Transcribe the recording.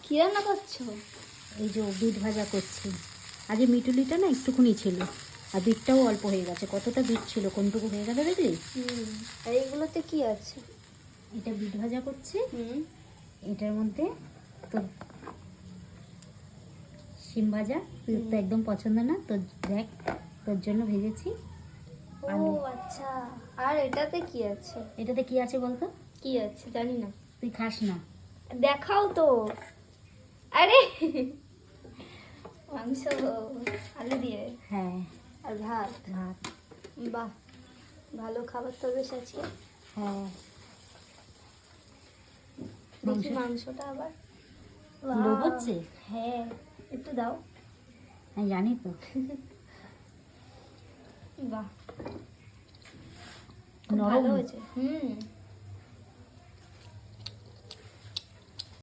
কি রান্না করছো? এই যে বিট ভাজা করছি। আজ মিটুলিটা না একটুখানি ছিল, আর বিটটাও অল্প হয়ে গেছে। কতটা বিট ছিল, কোনটুকু হয়ে গেল দেখলি? আর এইগুলোতে কি আছে? এটা বিট ভাজা করছি। এটার মধ্যে তো শিম ভাজা, তুই তো একদম পছন্দ না তো, দেখ তোর জন্য ভেজেছি। ও আচ্ছা, আর এটাতে কি আছে? এটাতে কি আছে বলতো? কি আছে জানি না। তুই খাস না। দেখাও তো। আরে মাংস, আলু দিয়ে। হ্যাঁ, আর ভাত। ভাত। বাহ, ভালো খাবার তো বেশ আজকে। হ্যাঁ, দেখি মাংসটা আবার। পুরো হচ্ছে। হ্যাঁ, একটু দাও। আমি জানি তো। বাহ, নরম ভালো হয়েছে।